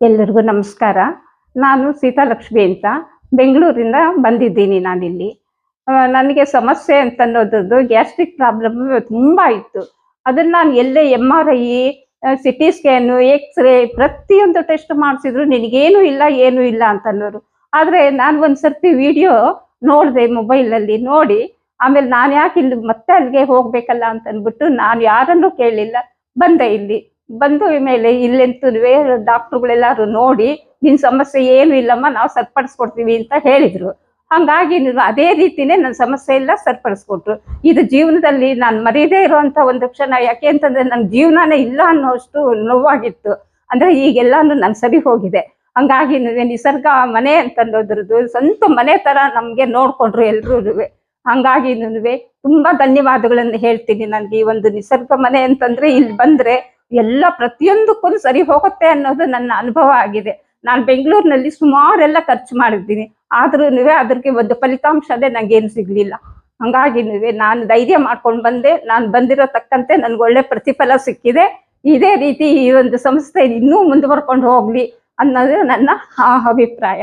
ಎಲ್ಲರಿಗೂ ನಮಸ್ಕಾರ. ನಾನು ಸೀತಾಲಕ್ಷ್ಮಿ ಅಂತ ಬೆಂಗಳೂರಿಂದ ಬಂದಿದ್ದೀನಿ ನಾನಿಲ್ಲಿ. ನನಗೆ ಸಮಸ್ಯೆ ಅಂತನ್ನೋದು ಗ್ಯಾಸ್ಟ್ರಿಕ್ ಪ್ರಾಬ್ಲಮ್ ತುಂಬಾ ಇತ್ತು. ಅದನ್ನ ನಾನು ಎಲ್ಲೇ MRI, ಸಿಟಿ ಸ್ಕ್ಯಾನು, ಎಕ್ಸ್ರೇ ಪ್ರತಿಯೊಂದು ಟೆಸ್ಟ್ ಮಾಡಿಸಿದ್ರು ನಿನಗೇನು ಇಲ್ಲ ಏನು ಇಲ್ಲ ಅಂತನ್ನೋರು. ಆದ್ರೆ ನಾನು ಒಂದ್ಸರ್ತಿ ವಿಡಿಯೋ ನೋಡಿದೆ ಮೊಬೈಲಲ್ಲಿ ನೋಡಿ, ಆಮೇಲೆ ನಾನು ಯಾಕೆ ಇಲ್ಲಿ ಮತ್ತೆ ಅಲ್ಲಿಗೆ ಹೋಗ್ಬೇಕಲ್ಲ ಅಂತ ಅಂದ್ಬಿಟ್ಟು ನಾನು ಯಾರನ್ನೂ ಕೇಳಲಿಲ್ಲ, ಬಂದೆ ಇಲ್ಲಿ. ಬಂದು ಮೇಲೆ ಇಲ್ಲಂತೂ ಡಾಕ್ಟ್ರುಗಳೆಲ್ಲರೂ ನೋಡಿ ನಿನ್ ಸಮಸ್ಯೆ ಏನು ಇಲ್ಲಮ್ಮ, ನಾವು ಸರಿಪಡಿಸ್ಕೊಡ್ತೀವಿ ಅಂತ ಹೇಳಿದ್ರು. ಹಂಗಾಗಿ ಅದೇ ರೀತಿನೇ ನನ್ನ ಸಮಸ್ಯೆ ಎಲ್ಲ ಸರಿಪಡಿಸ್ಕೊಟ್ರು. ಇದು ಜೀವನದಲ್ಲಿ ನಾನು ಮರೀದೇ ಇರುವಂತ ಒಂದು ಕ್ಷಣ. ಯಾಕೆ ಅಂತಂದ್ರೆ ನನ್ನ ಜೀವನನೇ ಇಲ್ಲ ಅನ್ನೋಷ್ಟು ನೋವಾಗಿತ್ತು. ಅಂದ್ರೆ ಈಗೆಲ್ಲಾನು ನನ್ ಸರಿ ಹೋಗಿದೆ. ಹಂಗಾಗಿ ನಿಸರ್ಗ ಮನೆ ಅಂತನ್ನೋದ್ರದ್ದು ಸ್ವಂತ ಮನೆ ತರ ನಮ್ಗೆ ನೋಡ್ಕೊಂಡ್ರು ಎಲ್ರೂ. ಹಂಗಾಗಿ ತುಂಬಾ ಧನ್ಯವಾದಗಳನ್ನು ಹೇಳ್ತೀನಿ. ನನ್ಗೆ ಈ ಒಂದು ನಿಸರ್ಗ ಮನೆ ಅಂತಂದ್ರೆ ಇಲ್ಲಿ ಬಂದ್ರೆ ಎಲ್ಲ ಪ್ರತಿಯೊಂದಕ್ಕೂ ಸರಿ ಹೋಗುತ್ತೆ ಅನ್ನೋದು ನನ್ನ ಅನುಭವ ಆಗಿದೆ. ನಾನು ಬೆಂಗಳೂರಿನಲ್ಲಿ ಸುಮಾರೆಲ್ಲ ಖರ್ಚು ಮಾಡಿದ್ದೀನಿ, ಆದ್ರೂ ಅದಕ್ಕೆ ಒಂದು ಫಲಿತಾಂಶನೇ ನಂಗೇನು ಸಿಗ್ಲಿಲ್ಲ. ಹಂಗಾಗಿ ನಾನು ಧೈರ್ಯ ಮಾಡ್ಕೊಂಡು ಬಂದೆ. ನಾನು ಬಂದಿರೋ ತಕ್ಕಂತೆ ನನ್ಗೆ ಒಳ್ಳೆ ಪ್ರತಿಫಲ ಸಿಕ್ಕಿದೆ. ಇದೇ ರೀತಿ ಈ ಒಂದು ಸಂಸ್ಥೆ ಇನ್ನೂ ಮುಂದುವರ್ಕೊಂಡು ಹೋಗ್ಲಿ ಅನ್ನೋದು ನನ್ನ ಅಭಿಪ್ರಾಯ.